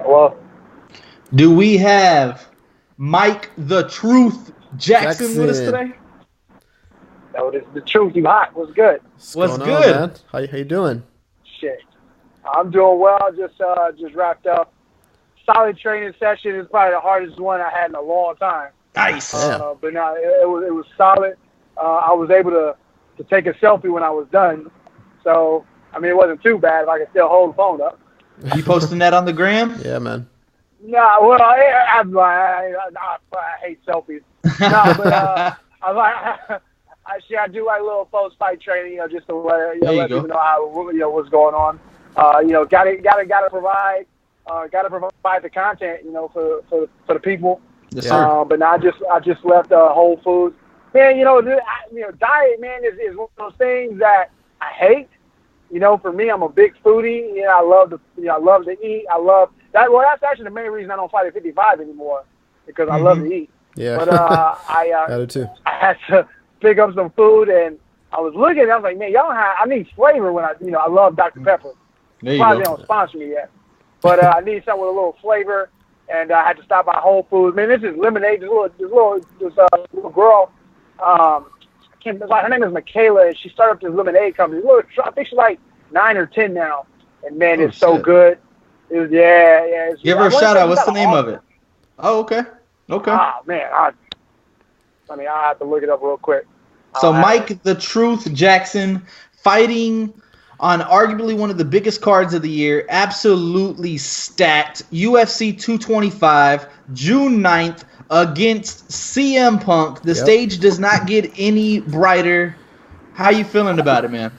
Hello. Do we have Mike the Truth Jackson with us today? No, this is the truth. You hot? What's good? What's good? Man? How you doing? Shit, I'm doing well. Just wrapped up. Solid training session. It's probably the hardest one I had in a long time. Nice. But no, it was solid. I was able to take a selfie when I was done. So I mean, it wasn't too bad if I could still hold the phone up. You posting that on the gram? Yeah, man. Nah, well, I hate selfies. No, but I like. I do like little post-fight training, just to let people know how what's going on. Gotta provide the content, for the people. Yes, sir. But now I just left Whole Foods. Man, diet, man, is one of those things that I hate. For me, I'm a big foodie. I love to eat. I love that. Well, that's actually the main reason I don't fight at 55 anymore, because I love to eat. Yeah. But I do too. I had to pick up some food, and I was looking, and I was like, man, I need flavor when I love Dr. Pepper. Probably don't sponsor me yet, but I need something with a little flavor, and I had to stop by Whole Foods. Man, this is lemonade. This little girl, her name is Michaela, and she started up this lemonade company. I think she's like 9 or 10 now, and man, it's so good. Give her a shout out. What's the name of it? Oh, okay. Oh man, I have to look it up real quick. So Mike the Truth Jackson fighting on arguably one of the biggest cards of the year, absolutely stacked. UFC 225, June 9th against CM Punk. The stage does not get any brighter. How you feeling about it, man?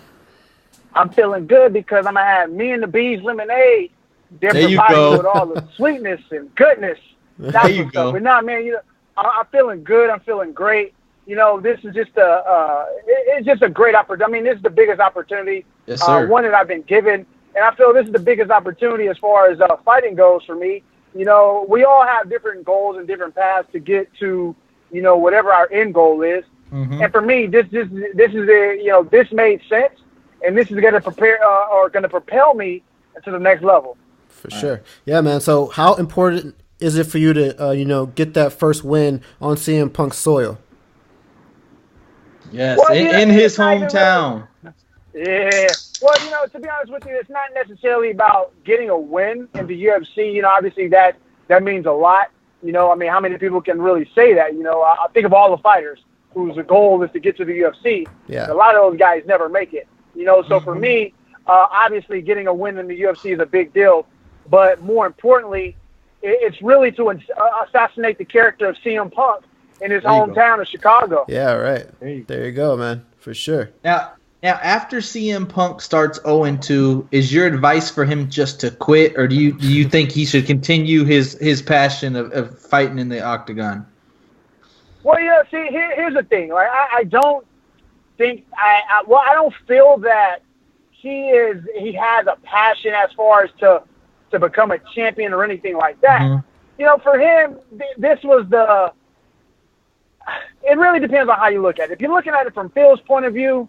I'm feeling good because I'm going to have Me and the Bees lemonade. There you go. With all the sweetness and goodness. There you go. But nah, man, I'm feeling good. I'm feeling great. This is just it's just a great opportunity. I mean, this is the biggest opportunity, yes, sir. One that I've been given, and I feel this is the biggest opportunity as far as fighting goes for me. We all have different goals and different paths to get to, whatever our end goal is. Mm-hmm. And for me, this is this made sense, and this is going to propel me to the next level. For sure. Yeah, man. So how important is it for you to, get that first win on CM Punk's soil? Yes, well, in his hometown. Yeah. Well, to be honest with you, it's not necessarily about getting a win in the UFC. Obviously that means a lot. I mean, how many people can really say that? I think of all the fighters whose goal is to get to the UFC. Yeah. A lot of those guys never make it. So for me, obviously getting a win in the UFC is a big deal. But more importantly, it's really to assassinate the character of CM Punk in his hometown of Chicago. Yeah, right. There you go, man. For sure. Now, after CM Punk starts 0-2, is your advice for him just to quit, or do you think he should continue his passion of fighting in the octagon? Well, see, here's the thing. Like, I don't think I don't feel that he has a passion as far as to become a champion or anything like that. Mm-hmm. For him, this was it really depends on how you look at it. If you're looking at it from Phil's point of view,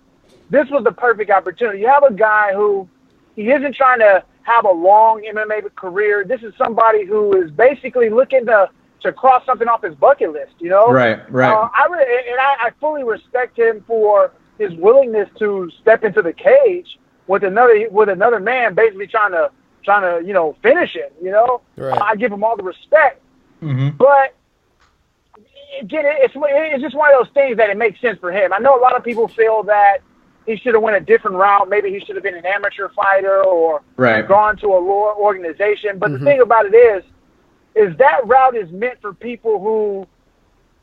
this was the perfect opportunity. You have a guy who he isn't trying to have a long MMA career. This is somebody who is basically looking to cross something off his bucket list, Right. I fully respect him for his willingness to step into the cage with another man basically trying to finish it, Right. I give him all the respect. Mm-hmm. But again, it's just one of those things that it makes sense for him. I know a lot of people feel that he should have went a different route. Maybe he should have been an amateur fighter or gone to a lower organization. But the thing about it is that route is meant for people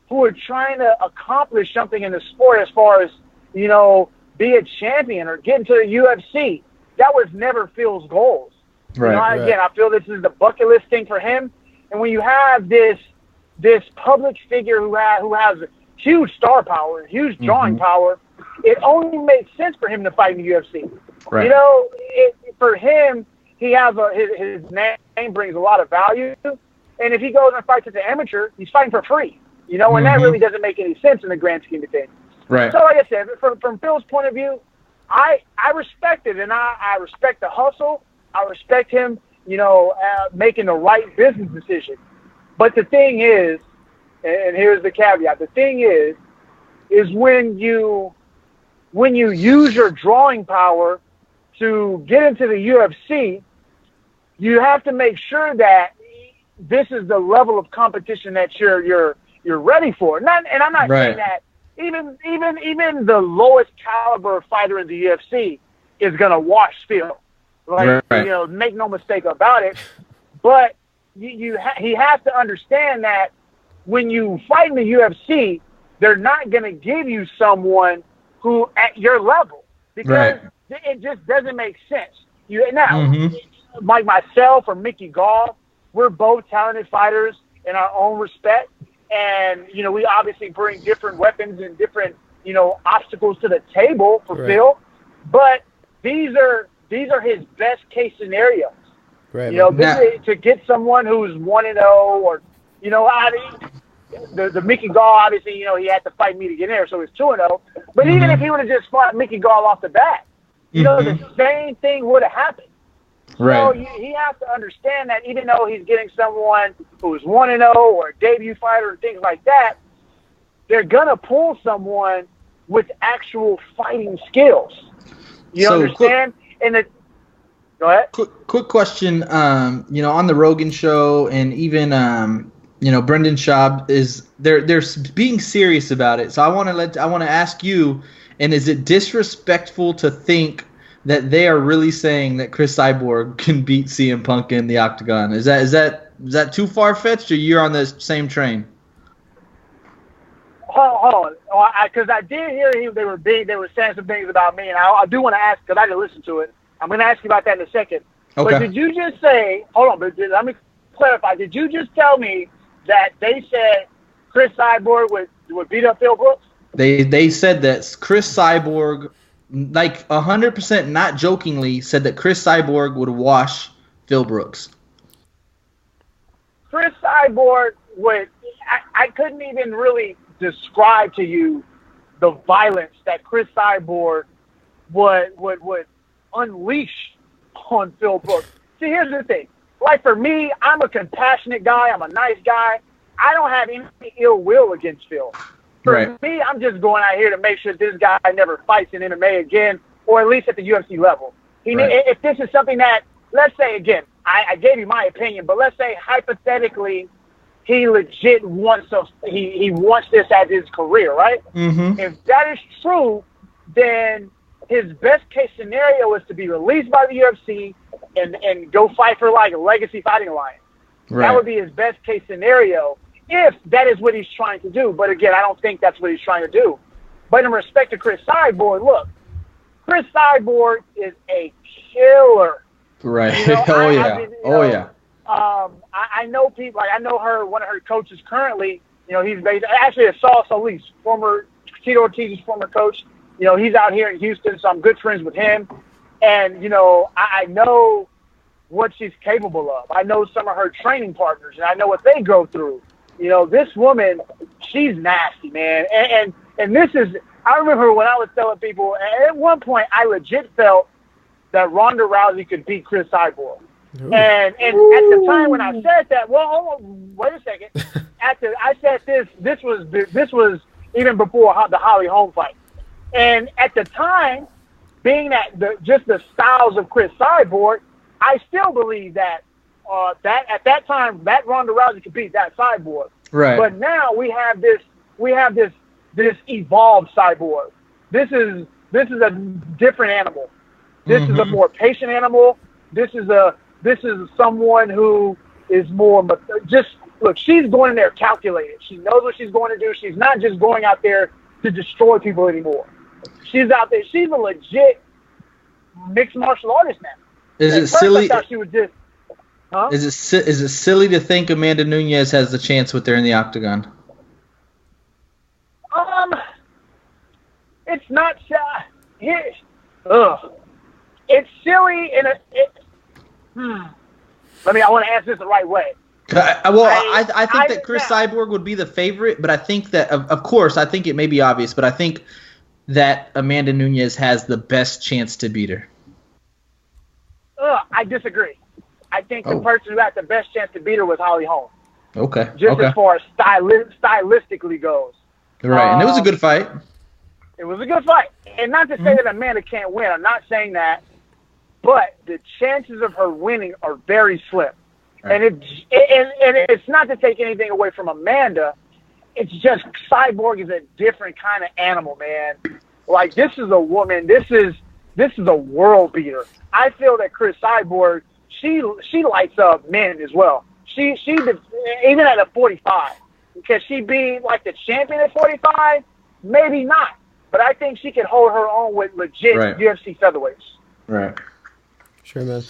who are trying to accomplish something in the sport as far as, be a champion or get into the UFC. That was never Phil's goals. Right. Again, I feel this is the bucket list thing for him. And when you have this public figure who has huge star power and huge drawing power, it only makes sense for him to fight in the UFC. Right. For him, he has his name brings a lot of value, and if he goes and fights as an amateur, he's fighting for free. And that really doesn't make any sense in the grand scheme of things. Right. So, like I said, from Phil's point of view, I respect it, and I respect the hustle. I respect him, making the right business decision. But the thing is, and here's the caveat, the thing is when you use your drawing power to get into the UFC, you have to make sure that this is the level of competition that you're ready for. And I'm not saying that even the lowest caliber fighter in the UFC is gonna wash Phil. Make no mistake about it. But he has to understand that when you fight in the UFC, they're not gonna give you someone who at your level, because it just doesn't make sense. Like myself or Mickey Gall, we're both talented fighters in our own respect, and we obviously bring different weapons and different obstacles to the table for Phil, but these are his best case scenarios. To get someone who's 1-0, or the Mickey Gall, obviously he had to fight me to get in there, so it's 2-0. But even if he would have just fought Mickey Gall off the bat, the same thing would have happened. So he has to understand that even though he's getting someone who's 1-0 or a debut fighter and things like that, they're gonna pull someone with actual fighting skills. You understand? Go ahead. Quick question. On the Rogan show, and even Brendan Schaub they're being serious about it. So I want to ask you, and is it disrespectful to think that they are really saying that Chris Cyborg can beat CM Punk in the octagon? Is that too far fetched, or you're on the same train? Hold on, because I did hear they were saying some things about me, and I do want to ask, because I didn't listen to it. I'm going to ask you about that in a second. Okay. But did you just say? Hold on, but let me clarify. Did you just tell me that they said Chris Cyborg would beat up Phil Brooks? They said that Chris Cyborg, like 100%, not jokingly, said that Chris Cyborg would wash Phil Brooks. Chris Cyborg would. I couldn't even really describe to you the violence that Chris Cyborg would unleash on Phil Brooks. See, here's the thing. Like, for me, I'm a compassionate guy. I'm a nice guy. I don't have any ill will against Phil. For me, I'm just going out here to make sure this guy never fights in MMA again, or at least at the UFC level. If this is something that, let's say, again, I gave you my opinion, but let's say hypothetically he legit wants he wants this as his career, right? Mm-hmm. If that is true, then his best case scenario is to be released by the UFC and go fight for like a legacy fighting alliance. That would be his best case scenario if that is what he's trying to do. But again, I don't think that's what he's trying to do. But in respect to Chris Cyborg, look, Chris Cyborg is a killer. Right. I know people. Like, I know one of her coaches currently. He's based actually at Saul Solis, former Tito Ortiz's former coach. He's out here in Houston, so I'm good friends with him. And, I know what she's capable of. I know some of her training partners, and I know what they go through. This woman, she's nasty, man. And this is, I remember when I was telling people, at one point, I legit felt that Ronda Rousey could beat Chris Cyborg. Ooh. And at the time when I said that, wait a second. I said this was even before the Holly Holm fight. And at the time, being that just the styles of Chris Cyborg, I still believe that at that time that Ronda Rousey could beat that Cyborg. Right. But now we have this evolved Cyborg. This is a different animal. This is a more patient animal. This is someone who is more look. She's going in there calculated. She knows what she's going to do. She's not just going out there to destroy people anymore. She's out there. She's a legit mixed martial artist now. Is it silly? I thought she was just. Huh? Is it silly to think Amanda Nunes has the chance with her in the octagon? It's not. It's silly in a. I want to answer this the right way. I think that Chris Cyborg would be the favorite, but I think that, of course, I think it may be obvious, but I think that Amanda Nunes has the best chance to beat her. I disagree. I think the person who had the best chance to beat her was Holly Holm. Okay. Just as far as stylistically goes. Right, and it was a good fight. It was a good fight. And not to say that Amanda can't win. I'm not saying that. But the chances of her winning are very slim. Right. And it's not to take anything away from Amanda. It's just Cyborg is a different kind of animal, man. Like, this is a woman. This is a world beater. I feel that Chris Cyborg, she lights up men as well. She even at a 45. Can she be like the champion at 45? Maybe not. But I think she can hold her own with legit UFC featherweights. Right. Sure, man.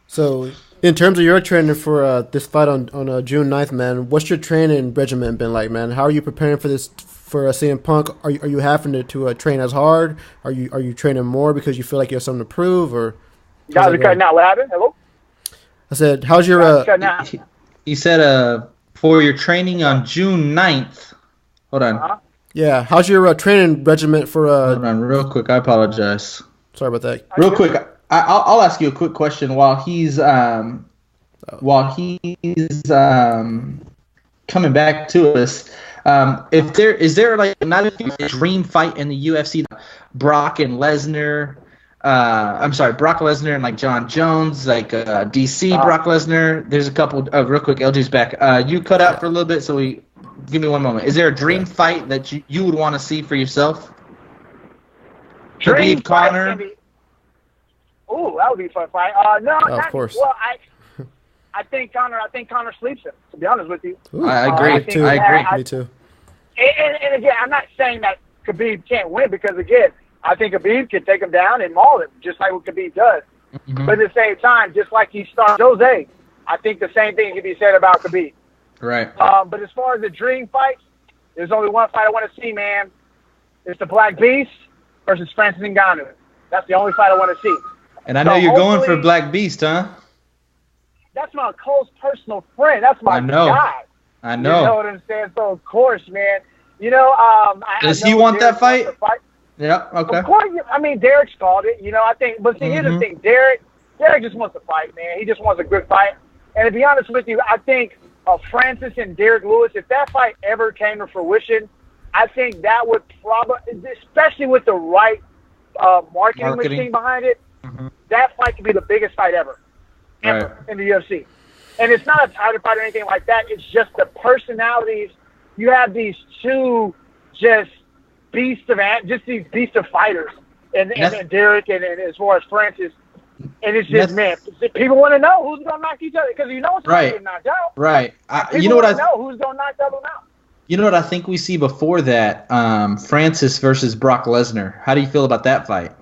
So, in terms of your training for this fight on June 9th, man, what's your training regimen been like, man? How are you preparing for this for CM Punk? Are you having to train as hard? Are you training more because you feel like you have something to prove? Or you guys are cutting out. What happened? Hello? I said, how's your He said for your training on June 9th. Hold on. Uh-huh. Yeah, how's your training regimen for Hold on, real quick. I apologize. Sorry about that. Real quick. I'll ask you a quick question while he's coming back to us. Is there like not a dream fight in the UFC? Brock Lesnar and like John Jones, like DC Brock Lesnar. There's a couple. Real quick, LJ's back. You cut out for a little bit, so give me one moment. Is there a dream fight that you would want to see for yourself? Dream Connor. Oh, that would be a fun fight. No, of course. Well, I think Connor sleeps him. To be honest with you, I agree. I agree. Me too. And again, I'm not saying that Khabib can't win because again, I think Khabib can take him down and maul him just like what Khabib does. Mm-hmm. But at the same time, just like he started Jose, I think the same thing can be said about Khabib. Right. But as far as the dream fights, there's only one fight I want to see, man. It's the Black Beast versus Francis Ngannou. That's the only fight I want to see. And I know you're going for Black Beast, huh? That's my close personal friend. That's my guy. I know. You know what I'm saying? So, of course, man. You know, does he want that fight? Yeah, okay. Of course. I mean, Derek's called it. You know, I think. But see, here's the thing. Derek just wants to fight, man. He just wants a good fight. And to be honest with you, I think Francis and Derek Lewis, if that fight ever came to fruition, I think that would probably, especially with the right marketing machine behind it, that fight could be the biggest fight ever in the UFC. And it's not a title fight or anything like that. It's just the personalities. You have these two these beasts of fighters, and Derek and as far as Francis. And it's just, man, people want to know who's going to knock each other because you know it's going to get knocked out. Right. People want to know who's going to knock the other one out. You know what I think we see before that? Francis versus Brock Lesnar. How do you feel about that fight?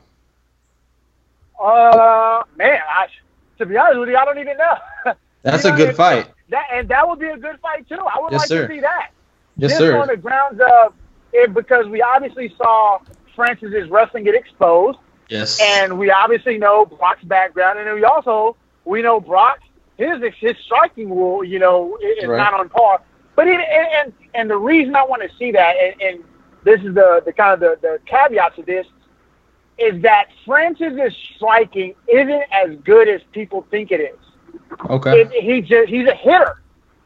Man, to be honest with you, I don't even know. That's a good fight. That would be a good fight too. I would like to see that. Yes, sir. On the grounds of it, because we obviously saw Francis's wrestling get exposed. Yes. And we obviously know Brock's background, and we know Brock. His striking will, is not on par. But and the reason I want to see that, and this is the kind of the caveat to this, is that Francis' striking isn't as good as people think it is. Okay. He's a hitter,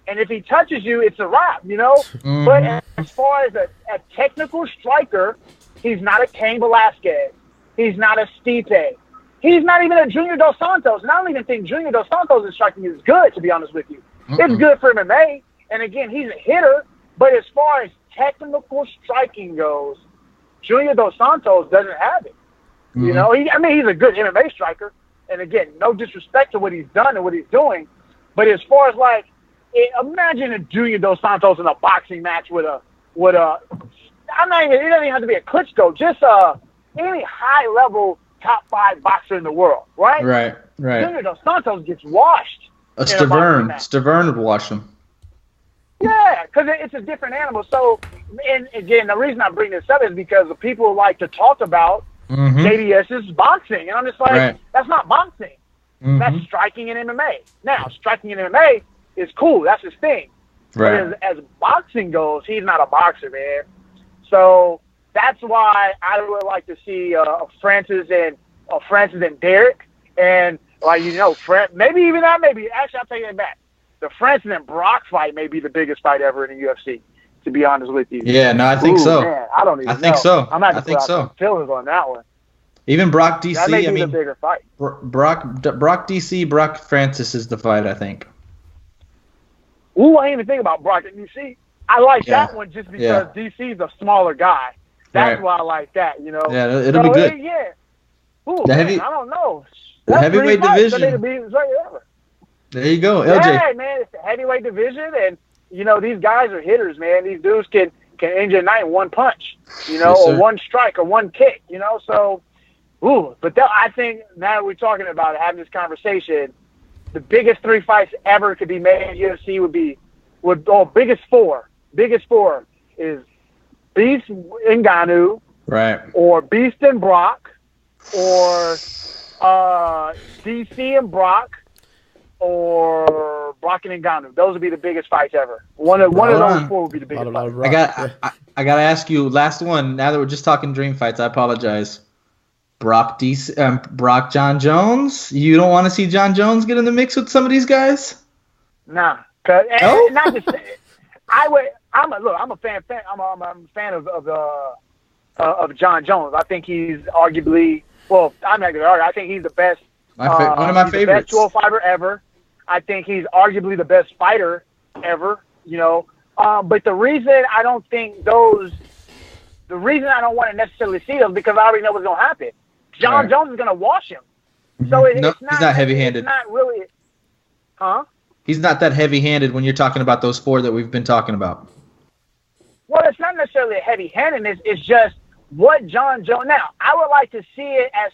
and if he touches you, it's a wrap, Mm-hmm. But as far as a technical striker, he's not a Cain Velasquez. He's not a Stipe. He's not even a Junior Dos Santos. And I don't even think Junior Dos Santos' striking is good, to be honest with you. Mm-mm. It's good for MMA. And again, he's a hitter. But as far as technical striking goes, Junior Dos Santos doesn't have it. Mm-hmm. He's a good MMA striker. And again, no disrespect to what he's done and what he's doing. But as far as imagine a Junior Dos Santos in a boxing match with a it doesn't even have to be a Klitschko, just any high-level top 5 boxer in the world, right? Right. Junior Dos Santos gets washed. Stavern would wash him. Yeah, because it's a different animal. So, and again, the reason I bring this up is because the people like to talk about JDS's boxing. And I'm just like, that's not boxing. Mm-hmm. That's striking in MMA. Now, striking in MMA is cool. That's his thing. Right. But as boxing goes, he's not a boxer, man. So that's why I would like to see Francis and Derek. And Like, maybe even that. Maybe actually, I'll take it back. The Francis and Brock fight may be the biggest fight ever in the UFC. To be honest with you. Yeah, no, I think so. Man, I don't even know. I think so. I'm not put out some feelings on that one. Even Brock DC. That may be the bigger fight. Brock DC, Brock Francis is the fight, I think. Ooh, I didn't even think about Brock and DC. I like that one just because DC's a smaller guy. That's why I like that, Yeah, it'll be good. Yeah. Ooh, I don't know. The heavyweight division. There you go, LJ. Yeah, man, it's the heavyweight division, and these guys are hitters, man. These dudes can end your night in one punch, or one strike or one kick, So, but I think now that we're talking about it, having this conversation, the biggest 3 fights ever could be made in UFC biggest four. Biggest four is Beast and Ngannou, right, or Beast and Brock, or DC and Brock, or Brock and Ngannou. Those would be the biggest fights ever. One of those four would be the biggest fight. I got to ask you, last one. Now that we're just talking dream fights, I apologize. Brock John Jones. You don't want to see John Jones get in the mix with some of these guys? Nah, not just I'm a fan. I'm a fan of John Jones. I think he's arguably. Well, I'm not going to argue. I think he's the best. One of my favorites. The best 12-fighter ever. I think he's arguably the best fighter ever. But the reason I don't want to necessarily see him because I already know what's going to happen. John Jones is going to wash him. So it's not, he's not heavy-handed. It's not really, huh? He's not that heavy-handed when you're talking about those four that we've been talking about. Well, it's not necessarily a heavy-handedness. It's just what John Jones. Now, I would like to see it as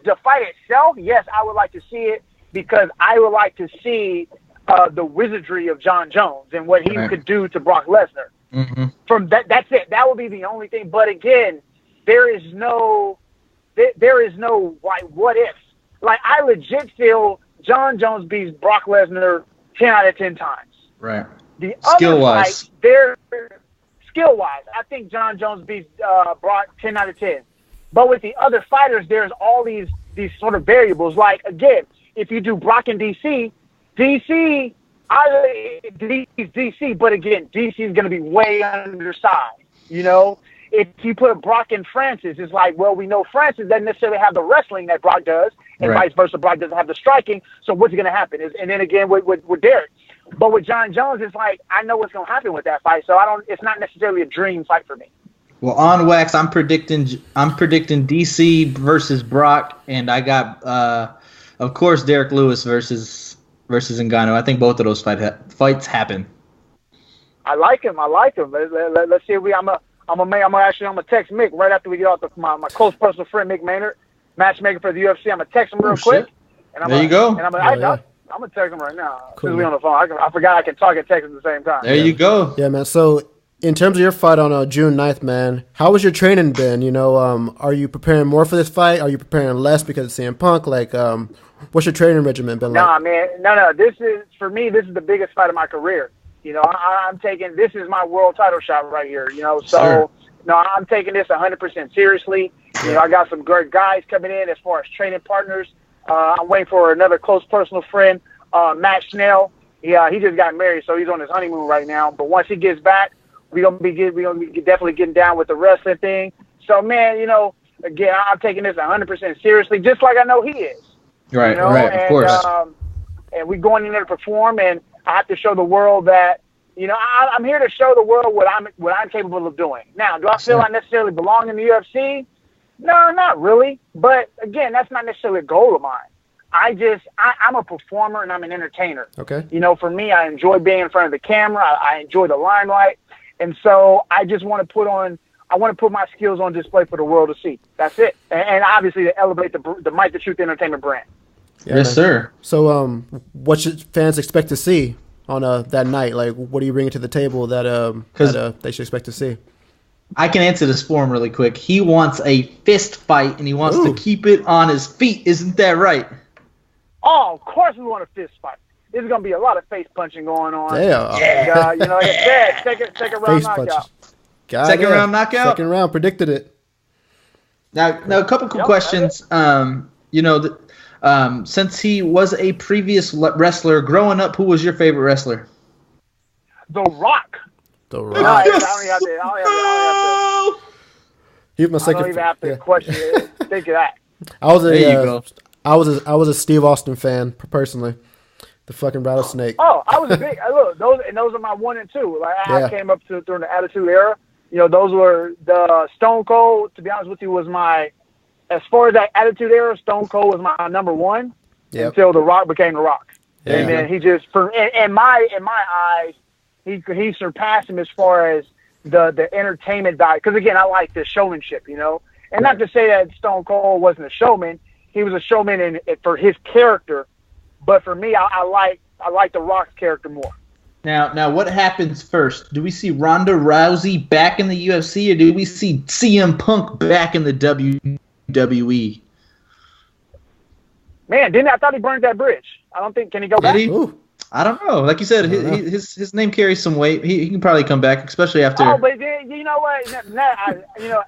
the fight itself. Yes, I would like to see it because I would like to see the wizardry of John Jones and what he could do to Brock Lesnar. Mm-hmm. From that's it. That would be the only thing. But again, there is no like what if. Like I legit feel John Jones beats Brock Lesnar 10 out of 10 times. Right. The other fight, skill-wise, I think John Jones beats Brock 10 out of 10. But with the other fighters, there's all these sort of variables. Like, again, if you do Brock and DC, DC, but again, DC is going to be way undersized, If you put Brock and Francis, it's like, well, we know Francis doesn't necessarily have the wrestling that Brock does, and vice versa, Brock doesn't have the striking, so what's going to happen? And then again with Derek. But with John Jones, it's like, I know what's going to happen with that fight, so it's not necessarily a dream fight for me. Well, on wax, I'm predicting DC versus Brock, and I got, of course, Derek Lewis versus Ngannou. I think both of those fights happen. I like him. Let's see if I'm gonna text Mick right after we get off my close personal friend Mick Maynard, matchmaker for the UFC. I'm gonna text him real quick. And there you go. And I'm gonna text him right now. Cool. We on the phone. I forgot I can talk and text at the same time. There you go. Yeah, man. So in terms of your fight on June 9th, man, how has your training been? Are you preparing more for this fight? Are you preparing less because it's CM Punk? Like, what's your training regimen been like? Nah, man. No. This is the biggest fight of my career. I'm taking this is my world title shot right here. So sure. No, I'm taking this 100% seriously. I got some great guys coming in as far as training partners. I'm waiting for another close personal friend, Matt Schnell. Yeah, he just got married, so he's on his honeymoon right now. But once he gets back, we're gonna be definitely getting down with the wrestling thing. So, man, again, I'm taking this 100% seriously, just like I know he is. Right, right, of course. And we're going in there to perform, and I have to show the world that I'm here to show the world what I'm capable of doing. Now, do I feel I necessarily belong in the UFC? No, not really. But again, that's not necessarily a goal of mine. I'm a performer and I'm an entertainer. Okay. For me, I enjoy being in front of the camera. I enjoy the limelight. And so I just want to put my skills on display for the world to see. That's it. And obviously to elevate the Mike the Truth Entertainment brand. Yeah, yes, sir. So what should fans expect to see on that night? Like, what are you bringing to the table that they should expect to see? I can answer this for him really quick. He wants a fist fight, and he wants to keep it on his feet. Isn't that right? Oh, of course we want a fist fight. There's going to be a lot of face punching going on. Damn. Yeah. Like I said, second round knockout. Second round knockout? Second round, predicted it. Now a couple quick questions. Since he was a previous wrestler growing up, who was your favorite wrestler? The Rock. The No, Rock. I don't even have to. He's my I second. don't even have to yeah. question it. Think of that. I was a. There you go. I was a Steve Austin fan personally. The fucking rattlesnake. Oh, I was a big look. Those are my 1 and 2. Like I came up to during the Attitude Era. You know, those were the Stone Cold. To be honest with you, was my as far as that Attitude Era. Stone Cold was my number 1 until The Rock became The Rock, and then he just in my eyes, he surpassed him as far as the entertainment value. Because again, I like the showmanship, you know, and not to say that Stone Cold wasn't a showman. He was a showman for his character. But for me, I like The Rock's character more. Now, what happens first? Do we see Ronda Rousey back in the UFC, or do we see CM Punk back in the WWE? Man, I thought he burned that bridge. I don't think. Can he go back? I don't know. Like you said, his name carries some weight. He can probably come back, especially after. Oh, but then, you know what?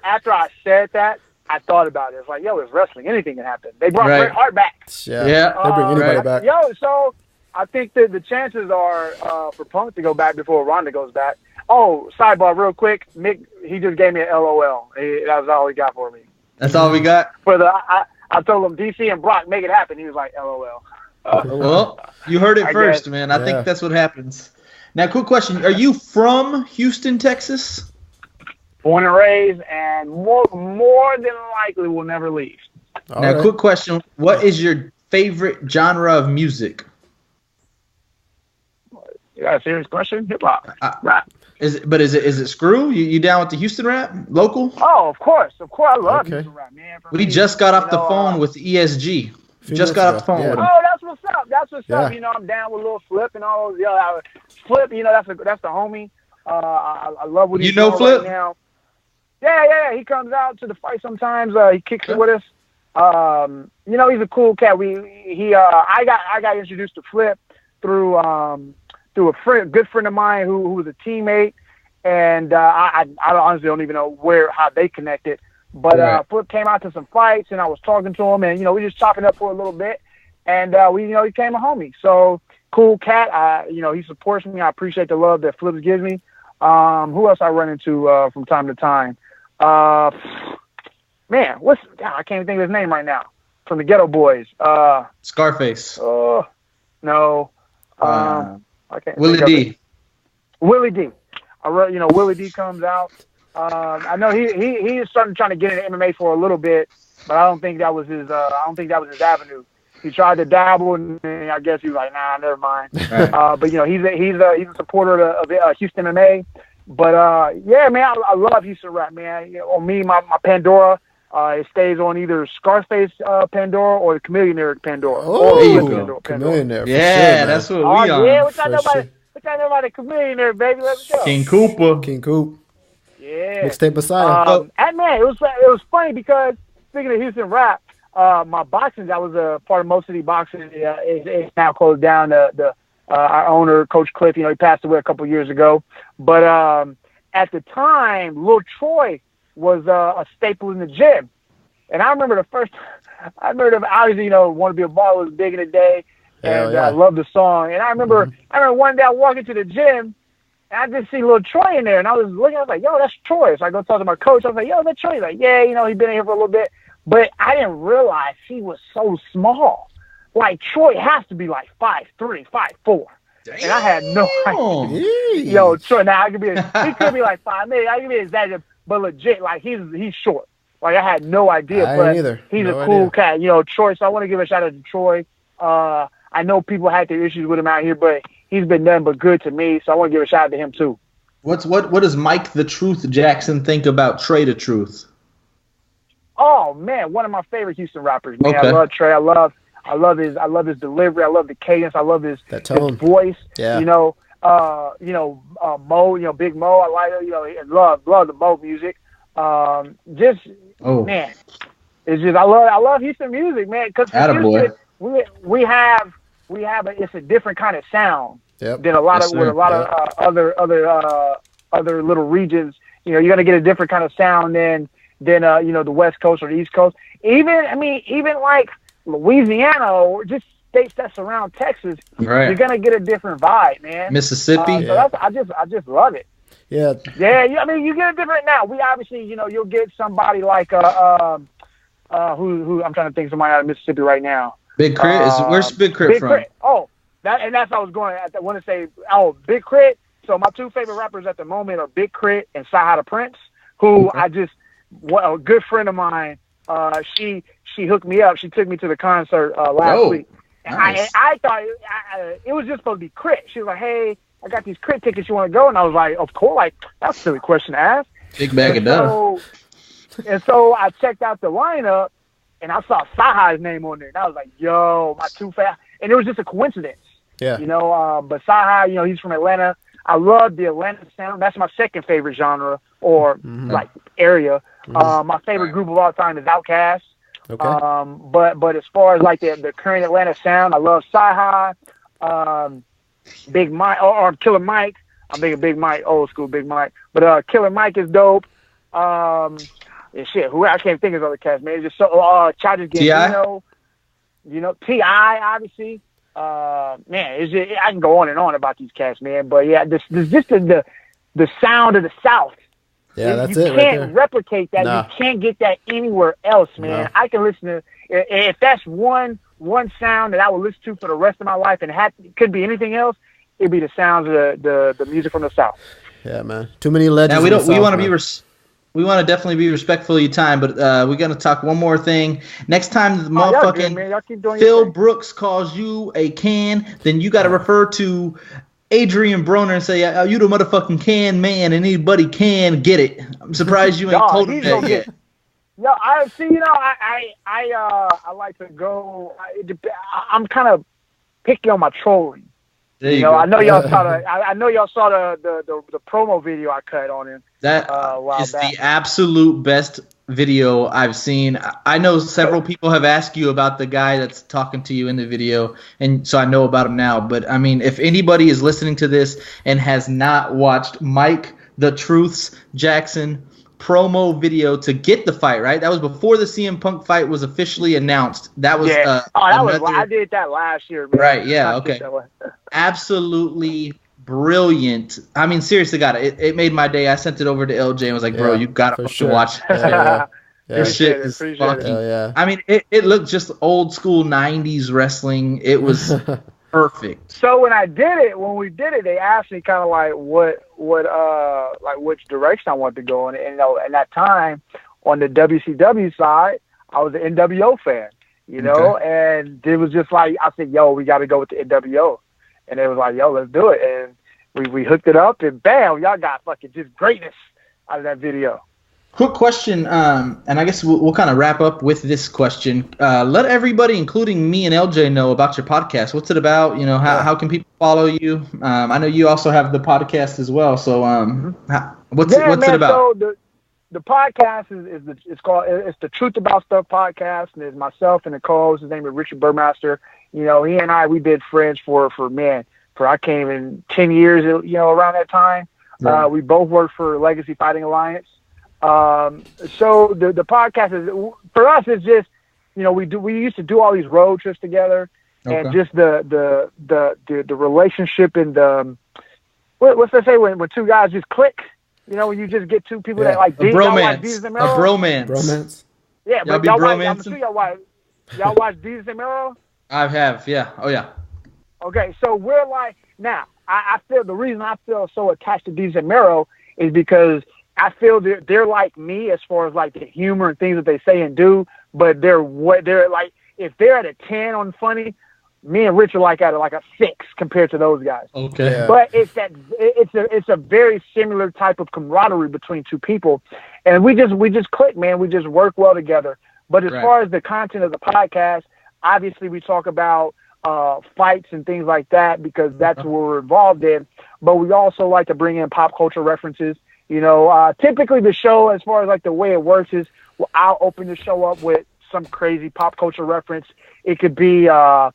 After I said that, I thought about it. It's like, yo, it's wrestling. Anything can happen. They brought Bret Hart back. Yeah. They bring anybody back. Yo, so I think that the chances are for Punk to go back before Ronda goes back. Oh, sidebar real quick. Mick, he just gave me an LOL. That was all he got for me. That's all we got? I told him, DC and Brock, make it happen. He was like, LOL. Well, you heard it first, man. I think that's what happens. Now, quick question. Are you from Houston, Texas? Born and raised, and more than likely will never leave. Quick question. What is your favorite genre of music? You got a serious question? Hip-hop. Rap. Is it screw? You down with the Houston rap? Local? Oh, of course. I love Houston rap, man. We just got off the phone with ESG. Just got off the phone with him. Oh, that's what's up. You know, I'm down with Lil Flip and all those. Flip, you know, that's the homie. I love what he's doing Flip? right now. Yeah. He comes out to the fight sometimes. He kicks it with us. You know, he's a cool cat. I got introduced to Flip through a good friend of mine who was a teammate, and I honestly don't even know how they connected. But Flip came out to some fights, and I was talking to him, and you know, we just chopping up for a little bit, and he became a homie. So cool cat. You know, he supports me. I appreciate the love that Flip gives me. Who else I run into from time to time? Man, I can't even think of his name right now. From the Ghetto Boys. Scarface. No. I can't. Willie D. Willie D. Willie D comes out. I know he is starting trying to get into MMA for a little bit, but I don't think that was his. His avenue. He tried to dabble, and I guess he was like, "Nah, never mind." Right. But he's a supporter of Houston MMA. But yeah, man, I love Houston rap, man. On me, my Pandora, it stays on either Scarface Pandora or the Chameleon Pandora. Chameleon. Yeah, sure, that's what we on. Yeah, what y'all know about the Chameleon, baby? Let's go. King Koopa. Yeah. Mixtape Messiah. And man, it was funny because speaking of Houston rap, my boxing, I was a part of Mo City Boxing. It's now closed down. Our owner, Coach Cliff, he passed away a couple years ago. But at the time, Lil Troy was a staple in the gym. And I remember obviously, Want to Be a Baller was big in the day. And I loved the song. And I remember one day I walked into the gym, and I just see Lil Troy in there. And I was looking, I was like, yo, that's Troy. So I go talk to my coach. I was like, yo, that's Troy. He's like, yeah, he's been in here for a little bit. But I didn't realize he was so small. Like, Troy has to be like 5'3", 5'4". Damn. And I had no idea. Yo, Troy, now he could be like 5'8". I could be exaggerating, but legit, like he's short. Like I had no idea, but he's a cool cat. Troy. So I want to give a shout out to Troy. I know people had their issues with him out here, but he's been nothing but good to me. So I want to give a shout out to him too. What does Mike the Truth Jackson think about Trey the Truth? Oh man, one of my favorite Houston rappers. Man, okay. I love Trey. I love his delivery. I love the cadence. I love his voice. Yeah. Mo, Big Mo. I like it. Love the Mo music. Man, it's just I love Houston music, man. Because we have it's a different kind of sound than a lot of other little regions. You're gonna get a different kind of sound than the West Coast or the East Coast. Even like Louisiana or just states that surround Texas, you're gonna get a different vibe, man. Mississippi. So that's, I just love it. Yeah. Yeah. I mean, you get a different now. We obviously, you'll get somebody like who I'm trying to think of somebody out of Mississippi right now. Big Crit. Where's Big Crit from? Crit. Oh, that's what I was going. I want to say. Oh, Big Crit. So my two favorite rappers at the moment are Big Crit and Sahai the Prince, who a good friend of mine. She hooked me up. She took me to the concert last week. And nice. I thought it was just supposed to be Crit. She was like, "Hey, I got these Crit tickets. You want to go?" And I was like, "Of course." Like, that's a silly question to ask. Big bag of dough. And so I checked out the lineup, and I saw Sahai's name on there. And I was like, "Yo, my two favorite." And it was just a coincidence. Yeah. But Sahai, he's from Atlanta. I love the Atlanta sound. That's my second favorite genre or like area. My favorite group of all time is Outkast. Okay. But as far as like the current Atlanta sound, I love Sci-Hi, Big Mike or Killer Mike. I'm thinking Big Mike, old school Big Mike. But Killer Mike is dope. And shit, who I can't think of other cats, man. It's just so Childish Gambino, T.I. obviously. Man, it's just, I can go on and on about these cats, man. But yeah, this just the sound of the South. Yeah, that's it. You can't replicate that. Nah. You can't get that anywhere else, man. No. I can listen to if that's one sound that I would listen to for the rest of my life, and it could be anything else. It'd be the sounds of the music from the South. Yeah, man. Too many legends. Now we want to definitely be respectful of your time, but we're gonna talk one more thing. Next time the motherfucking Phil Brooks calls you a can, then you got to refer to Adrian Broner and say, "You the motherfucking can man, and anybody can get it." I'm surprised you ain't told him that yet. Yo, I see. I like to go. I'm kind of picky on my trolling. I know y'all saw the promo video I cut on him. That is the absolute best video I've seen. I know several people have asked you about the guy that's talking to you in the video, and so I know about him now. But I mean, if anybody is listening to this and has not watched Mike the Truth's Jackson promo video to get the fight, right? That was before the CM Punk fight was officially announced. That was I did that last year, man. Right, yeah, okay. Absolutely brilliant. I mean, seriously, it made my day. I sent it over to LJ and was like, "Bro, you gotta watch this. This shit is fucking." I mean, it looked just old school '90s wrestling. It was perfect. So when we did it, they asked me kind of like which direction I wanted to go in. And at that time, on the WCW side, I was an NWO fan, and it was just like, I said, "Yo, we got to go with the NWO." And they was like, "Yo, let's do it." And we hooked it up, and bam, y'all got fucking just greatness out of that video. Quick question, and I guess we'll kind of wrap up with this question. Let everybody, including me and LJ, know about your podcast. What's it about? How can people follow you? I know you also have the podcast as well. So, what's it about? So the podcast it's the Truth About Stuff podcast, and it's myself and the co-host. His name is Richard Burmaster. He and I, we've been friends for I came in 10 years. Around that time, we both worked for Legacy Fighting Alliance. So the podcast is, for us, it's just, we used to do all these road trips together, and just the relationship and what's that say when two guys just click, when you just get two people that like a bromance. Yeah, but I'm sure y'all watch Jesus and Mero. I have, yeah. Oh yeah. Okay, so we're like, now I feel the reason I feel so attached to Jesus and Mero is because I feel they're like me as far as like the humor and things that they say and do, but they're like, if they're at a 10 on funny, me and Rich are like at a 6 compared to those guys. Okay. Yeah. But it's a very similar type of camaraderie between two people, and we just click, man. We just work well together. But as far as the content of the podcast, obviously we talk about fights and things like that because that's what we're involved in. But we also like to bring in pop culture references. Typically the show, as far as like the way it works, is I'll open the show up with some crazy pop culture reference. It could be a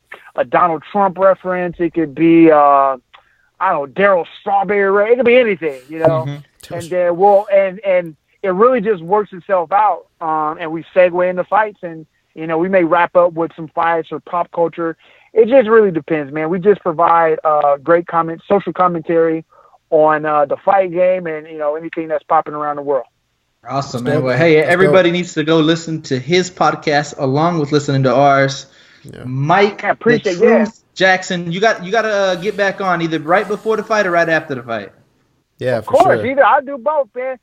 Donald Trump reference. It could be Daryl Strawberry. It could be anything, And then and it really just works itself out. And we segue into fights, and We may wrap up with some fights or pop culture. It just really depends, man. We just provide great social commentary on the fight game and, anything that's popping around the world. Awesome, man. Well, hey, everybody needs to go listen to his podcast along with listening to ours. Yeah. Mike, the Truth Jackson, you got to get back on either right before the fight or right after the fight. Yeah, of course. Either I'll do both, man.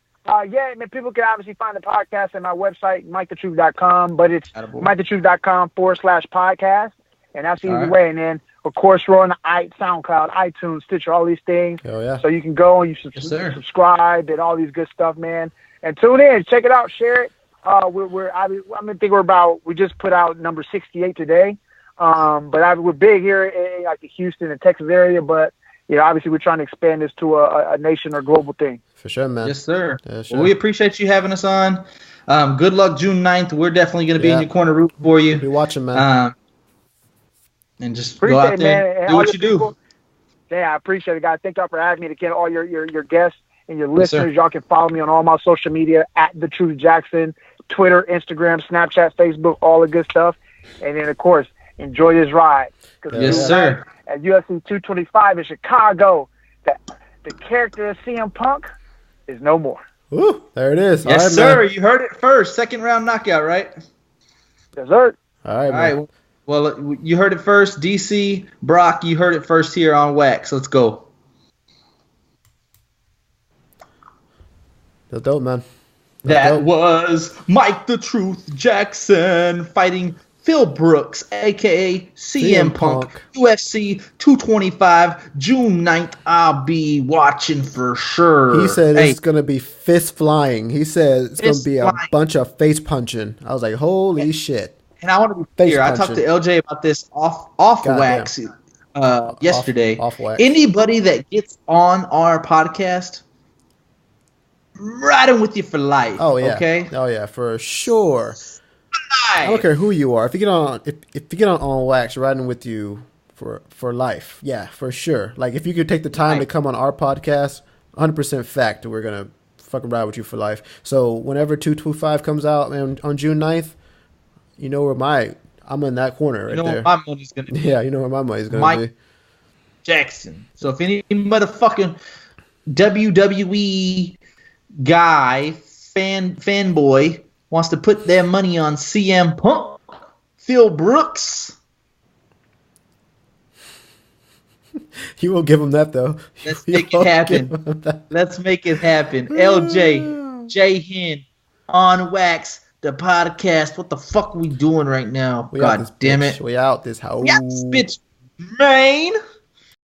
People can obviously find the podcast at my website, MikeTheTruth.com, but it's MikeTheTruth.com/podcast, and that's the easy way. And then, of course, we're on the SoundCloud, iTunes, Stitcher, all these things. Oh, yeah. So you can go and you subscribe and all these good stuff, man. And tune in, check it out, share it. We just put out number 68 today. But we're big here in like the Houston and Texas area, but obviously we're trying to expand this to a nation or global thing. For sure, man. Yes, sir. Yeah, sure. Well, we appreciate you having us on. Good luck June 9th. We're definitely going to be in your corner rooting for you. We'll be watching, man. And just go out there and do what you do. Yeah, I appreciate it, guys. Thank y'all for having me to get all your guests and your listeners. Yes, y'all can follow me on all my social media at The Truth Jackson, Twitter, Instagram, Snapchat, Facebook, all the good stuff. And then, of course, enjoy this ride. Yes, sir. At UFC 225 in Chicago, the character of CM Punk is no more. Ooh, there it is. Yes, sir. Man. You heard it first. Second round knockout, right? Yes, sir. All right, man. All right. Well, you heard it first. DC, Brock, you heard it first here on Wax. Let's go. That's dope, man. That was Mike the Truth Jackson fighting Phil Brooks, a.k.a. CM Punk, UFC 225, June 9th. I'll be watching for sure. He said it's going to be fist flying. He said it's going to be a bunch of face punching. I was like, holy shit. And I want to be clear. I talked to LJ about this off Wax yesterday. Off Wax. Anybody that gets on our podcast, riding with you for life. Oh, yeah. Okay? Oh, yeah, for sure. I don't care who you are. If you get on Wax, riding with you for life. Yeah, for sure. Like if you could take the time to come on our podcast, 100% fact, we're gonna fucking ride with you for life. So whenever 225 comes out on June 9th, you know where I'm in that corner right there. Where my money's gonna be. Yeah, you know where my money's gonna be. Mike Jackson. So if any motherfucking WWE guy fanboy wants to put their money on CM Punk, Phil Brooks. You won't give him that, though. Let's make it happen. Let's make it happen. LJ, JHen, on Wax, the podcast. What the fuck are we doing right now? God damn it. We out this house. Yeah, bitch, man.